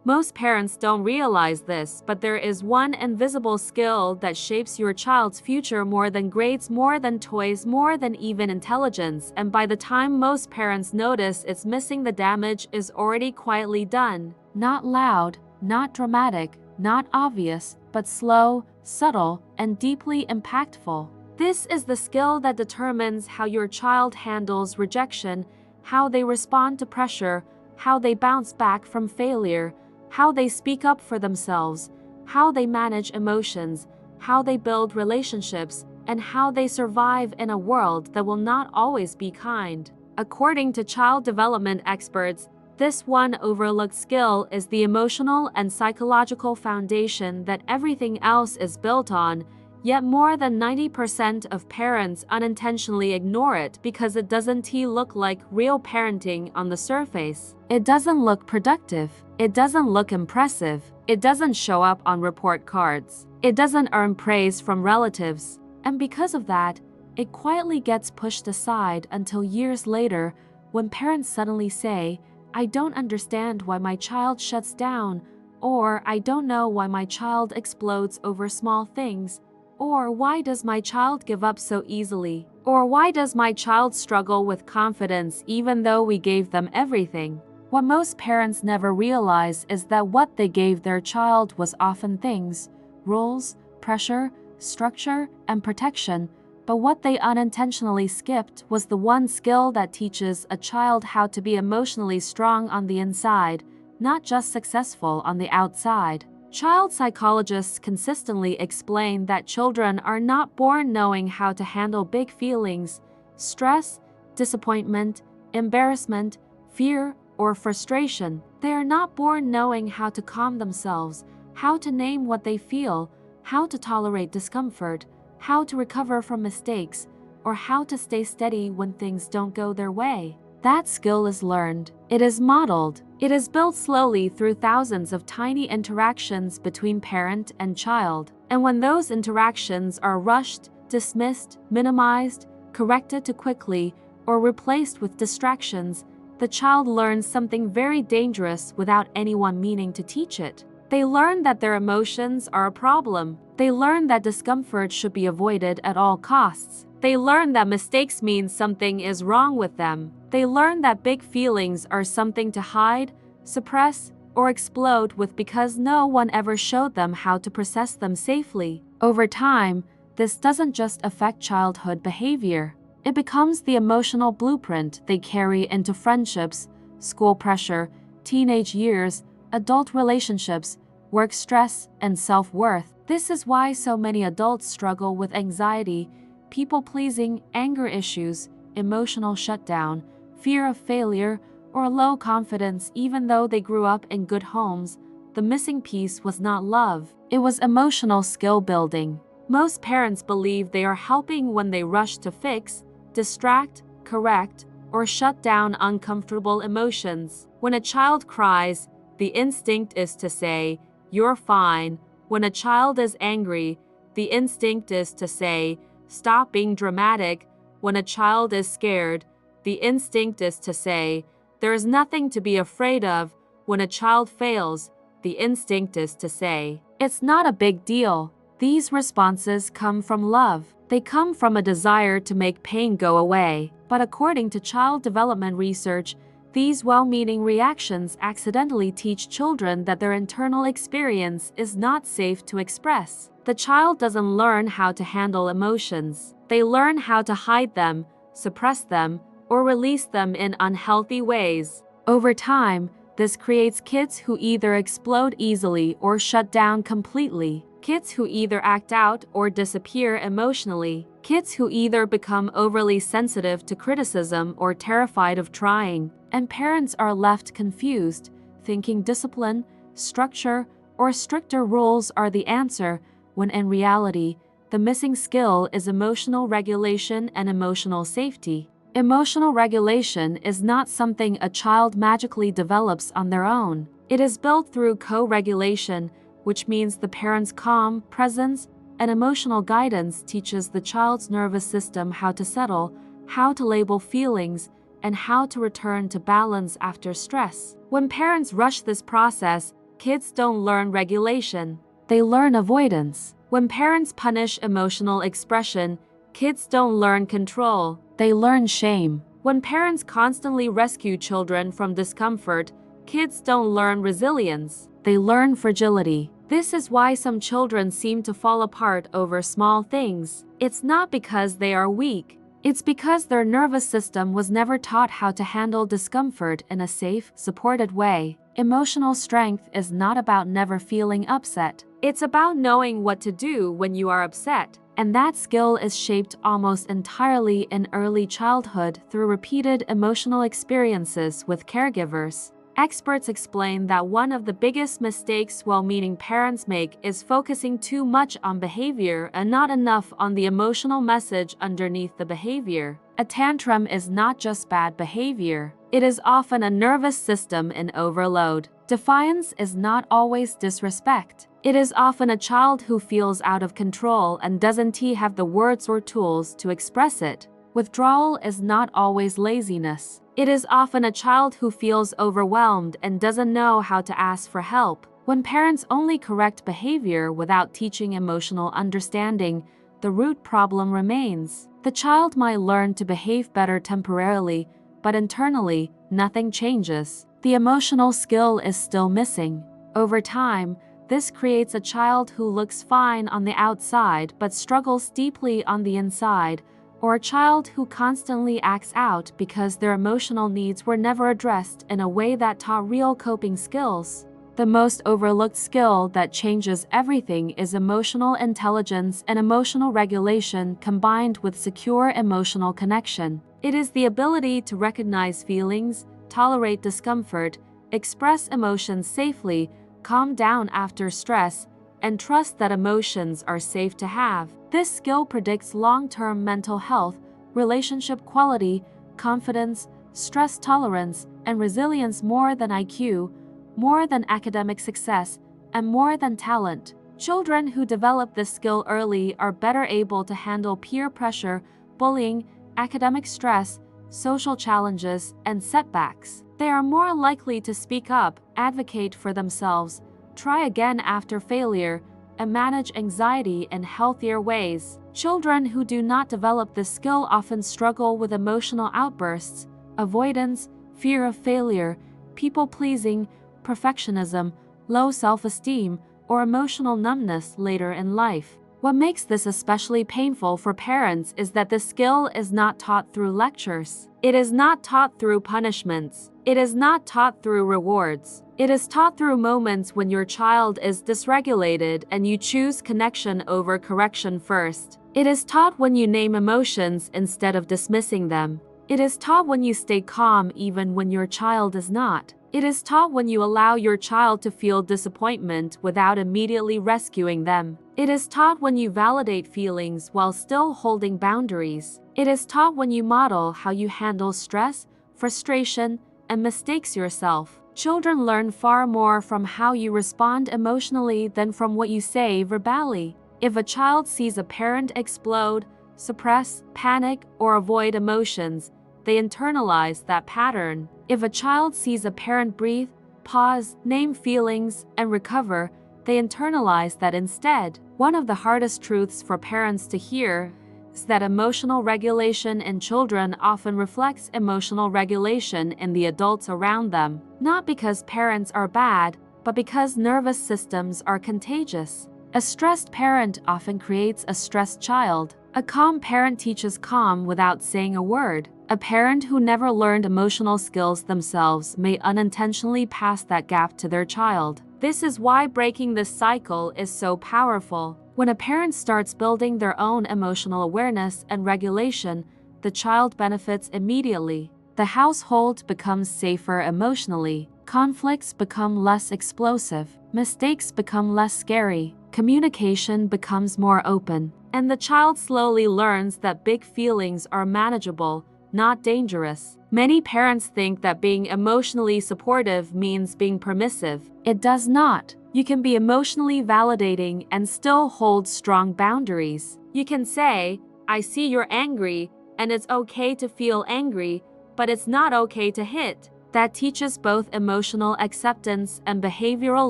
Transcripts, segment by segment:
Most parents don't realize this, but there is one invisible skill that shapes your child's future more than grades, more than toys, more than even intelligence, and by the time most parents notice it's missing, the damage is already quietly done. Not loud, not dramatic, not obvious, but slow, subtle, and deeply impactful. This is the skill that determines how your child handles rejection, how they respond to pressure, how they bounce back from failure, how they speak up for themselves, how they manage emotions, how they build relationships, and how they survive in a world that will not always be kind. According to child development experts, this one overlooked skill is the emotional and psychological foundation that everything else is built on, yet more than 90% of parents unintentionally ignore it because it doesn't look like real parenting on the surface. It doesn't look productive. It doesn't look impressive. It doesn't show up on report cards. It doesn't earn praise from relatives. And because of that, it quietly gets pushed aside until years later when parents suddenly say, "I don't understand why my child shuts down," or "I don't know why my child explodes over small things," or "Why does my child give up so easily?" or "Why does my child struggle with confidence even though we gave them everything?" What most parents never realize is that what they gave their child was often things, rules, pressure, structure, and protection, but what they unintentionally skipped was the one skill that teaches a child how to be emotionally strong on the inside, not just successful on the outside. Child psychologists consistently explain that children are not born knowing how to handle big feelings, stress, disappointment, embarrassment, fear, or frustration. They are not born knowing how to calm themselves, how to name what they feel, how to tolerate discomfort, how to recover from mistakes, or how to stay steady when things don't go their way. That skill is learned. It is modeled. It is built slowly through thousands of tiny interactions between parent and child. And when those interactions are rushed, dismissed, minimized, corrected too quickly, or replaced with distractions, the child learns something very dangerous without anyone meaning to teach it. They learn that their emotions are a problem. They learn that discomfort should be avoided at all costs. They learn that mistakes mean something is wrong with them. They learn that big feelings are something to hide, suppress, or explode with because no one ever showed them how to process them safely. Over time, this doesn't just affect childhood behavior. It becomes the emotional blueprint they carry into friendships, school pressure, teenage years, adult relationships, work stress, and self-worth. This is why so many adults struggle with anxiety, people-pleasing, anger issues, emotional shutdown, fear of failure, or low confidence even though they grew up in good homes. The missing piece was not love. It was emotional skill building. Most parents believe they are helping when they rush to fix, distract, correct, or shut down uncomfortable emotions. When a child cries, the instinct is to say, "You're fine." When a child is angry, the instinct is to say, "Stop being dramatic." When a child is scared, the instinct is to say, "There's nothing to be afraid of." When a child fails, the instinct is to say, "It's not a big deal." These responses come from love. They come from a desire to make pain go away. But according to child development research, these well-meaning reactions accidentally teach children that their internal experience is not safe to express. The child doesn't learn how to handle emotions. They learn how to hide them, suppress them, or release them in unhealthy ways. Over time, this creates kids who either explode easily or shut down completely. Kids who either act out or disappear emotionally. Kids who either become overly sensitive to criticism or terrified of trying. And parents are left confused, thinking discipline, structure, or stricter rules are the answer, when in reality, the missing skill is emotional regulation and emotional safety. Emotional regulation is not something a child magically develops on their own. It is built through co-regulation, which means the parent's calm presence and emotional guidance teaches the child's nervous system how to settle, how to label feelings, and how to return to balance after stress. When parents rush this process, kids don't learn regulation. They learn avoidance. When parents punish emotional expression, kids don't learn control. They learn shame. When parents constantly rescue children from discomfort, kids don't learn resilience. They learn fragility. This is why some children seem to fall apart over small things. It's not because they are weak. It's because their nervous system was never taught how to handle discomfort in a safe, supported way. Emotional strength is not about never feeling upset. It's about knowing what to do when you are upset. And that skill is shaped almost entirely in early childhood through repeated emotional experiences with caregivers. Experts explain that one of the biggest mistakes well-meaning parents make is focusing too much on behavior and not enough on the emotional message underneath the behavior. A tantrum is not just bad behavior. It is often a nervous system in overload. Defiance is not always disrespect. It is often a child who feels out of control and doesn't have the words or tools to express it. Withdrawal is not always laziness. It is often a child who feels overwhelmed and doesn't know how to ask for help. When parents only correct behavior without teaching emotional understanding, the root problem remains. The child might learn to behave better temporarily, but internally, nothing changes. The emotional skill is still missing. Over time, this creates a child who looks fine on the outside but struggles deeply on the inside, or a child who constantly acts out because their emotional needs were never addressed in a way that taught real coping skills. The most overlooked skill that changes everything is emotional intelligence and emotional regulation combined with secure emotional connection. It is the ability to recognize feelings, tolerate discomfort, express emotions safely, calm down after stress, and trust that emotions are safe to have. This skill predicts long-term mental health, relationship quality, confidence, stress tolerance, and resilience more than IQ, more than academic success, and more than talent. Children who develop this skill early are better able to handle peer pressure, bullying, academic stress, social challenges, and setbacks. They are more likely to speak up, advocate for themselves, try again after failure, and manage anxiety in healthier ways. Children who do not develop this skill often struggle with emotional outbursts, avoidance, fear of failure, people-pleasing, perfectionism, low self-esteem, or emotional numbness later in life. What makes this especially painful for parents is that the skill is not taught through lectures. It is not taught through punishments. It is not taught through rewards. It is taught through moments when your child is dysregulated and you choose connection over correction first. It is taught when you name emotions instead of dismissing them. It is taught when you stay calm even when your child is not. It is taught when you allow your child to feel disappointment without immediately rescuing them. It is taught when you validate feelings while still holding boundaries. It is taught when you model how you handle stress, frustration, and mistakes yourself. Children learn far more from how you respond emotionally than from what you say verbally. If a child sees a parent explode, suppress, panic, or avoid emotions, they internalize that pattern. If a child sees a parent breathe, pause, name feelings, and recover, they internalize that instead. One of the hardest truths for parents to hear is that emotional regulation in children often reflects emotional regulation in the adults around them. Not because parents are bad, but because nervous systems are contagious. A stressed parent often creates a stressed child. A calm parent teaches calm without saying a word. A parent who never learned emotional skills themselves may unintentionally pass that gap to their child. This is why breaking this cycle is so powerful. When a parent starts building their own emotional awareness and regulation, the child benefits immediately. The household becomes safer emotionally. Conflicts become less explosive. Mistakes become less scary. Communication becomes more open. And the child slowly learns that big feelings are manageable, not dangerous. Many parents think that being emotionally supportive means being permissive. It does not. You can be emotionally validating and still hold strong boundaries. You can say, "I see you're angry, and it's okay to feel angry, but it's not okay to hit." that teaches both emotional acceptance and behavioral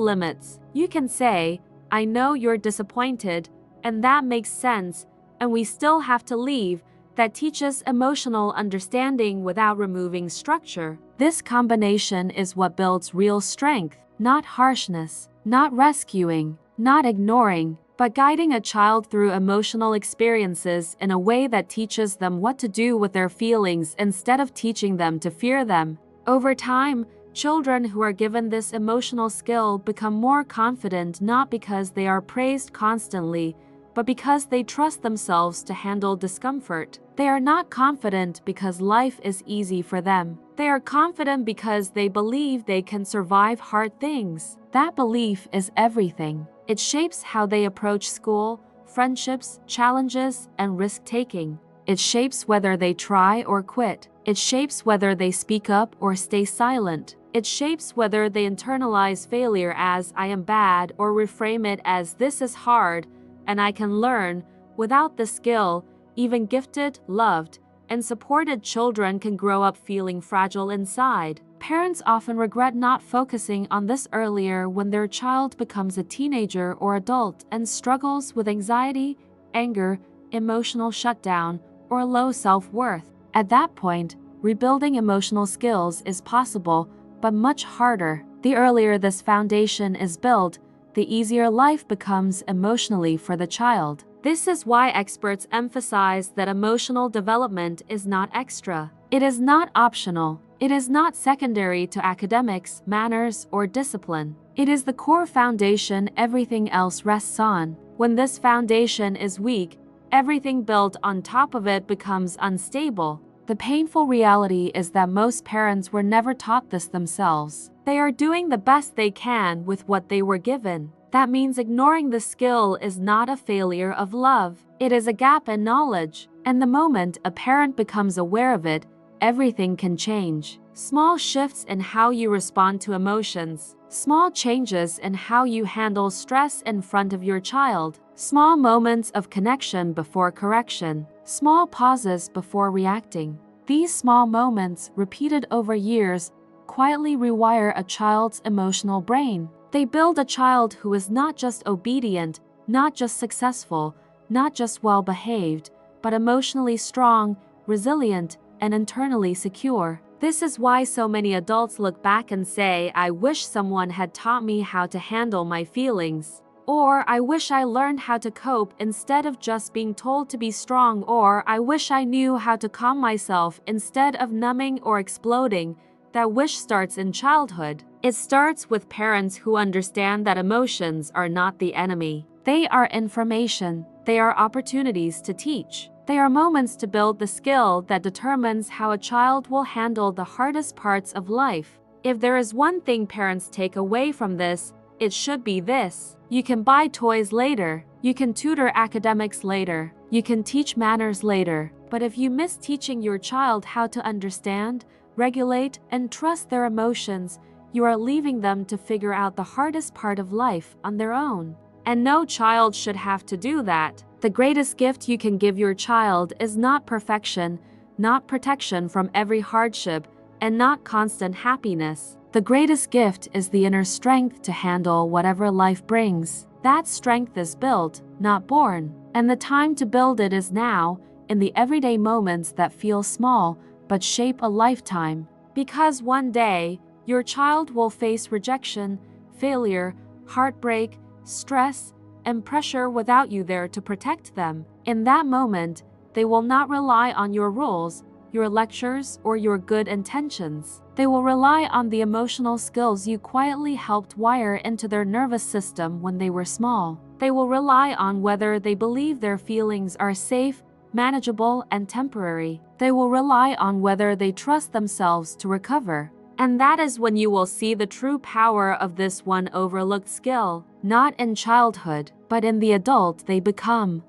limits. You can say, "I know you're disappointed, and that makes sense, and we still have to leave," that teaches emotional understanding without removing structure. This combination is what builds real strength, not harshness, not rescuing, not ignoring, but guiding a child through emotional experiences in a way that teaches them what to do with their feelings instead of teaching them to fear them. Over time, children who are given this emotional skill become more confident not because they are praised constantly, but because they trust themselves to handle discomfort. They are not confident because life is easy for them. They are confident because they believe they can survive hard things. That belief is everything. It shapes how they approach school, friendships, challenges, and risk-taking. It shapes whether they try or quit. It shapes whether they speak up or stay silent. It shapes whether they internalize failure as "I am bad" or reframe it as "this is hard, and I can learn." Without the skill, even gifted, loved, and supported children can grow up feeling fragile inside. Parents often regret not focusing on this earlier when their child becomes a teenager or adult and struggles with anxiety, anger, emotional shutdown, or low self-worth. At that point, rebuilding emotional skills is possible, but much harder. The earlier this foundation is built, the easier life becomes emotionally for the child. This is why experts emphasize that emotional development is not extra. It is not optional. It is not secondary to academics, manners, or discipline. It is the core foundation everything else rests on. When this foundation is weak, everything built on top of it becomes unstable. The painful reality is that most parents were never taught this themselves. They are doing the best they can with what they were given. That means ignoring the skill is not a failure of love. It is a gap in knowledge. And the moment a parent becomes aware of it, everything can change. Small shifts in how you respond to emotions, small changes in how you handle stress in front of your child, small moments of connection before correction, small pauses before reacting. These small moments, repeated over years, quietly rewire a child's emotional brain. They build a child who is not just obedient, not just successful, not just well-behaved, but emotionally strong, resilient, and internally secure. This is why so many adults look back and say, "I wish someone had taught me how to handle my feelings." Or, "I wish I learned how to cope instead of just being told to be strong." Or, "I wish I knew how to calm myself instead of numbing or exploding." That wish starts in childhood. It starts with parents who understand that emotions are not the enemy. They are information. They are opportunities to teach. They are moments to build the skill that determines how a child will handle the hardest parts of life. If there is one thing parents take away from this, it should be this: you can buy toys later. You can tutor academics later. You can teach manners later. But if you miss teaching your child how to understand, regulate, and trust their emotions, you are leaving them to figure out the hardest part of life on their own. And no child should have to do that. The greatest gift you can give your child is not perfection, not protection from every hardship, and not constant happiness. The greatest gift is the inner strength to handle whatever life brings. That strength is built, not born. And the time to build it is now, in the everyday moments that feel small, but shape a lifetime. Because one day, your child will face rejection, failure, heartbreak, stress, and pressure without you there to protect them. In that moment, they will not rely on your rules, your lectures, or your good intentions. They will rely on the emotional skills you quietly helped wire into their nervous system when they were small. They will rely on whether they believe their feelings are safe, manageable, and temporary. They will rely on whether they trust themselves to recover. And that is when you will see the true power of this one overlooked skill, not in childhood, but in the adult they become.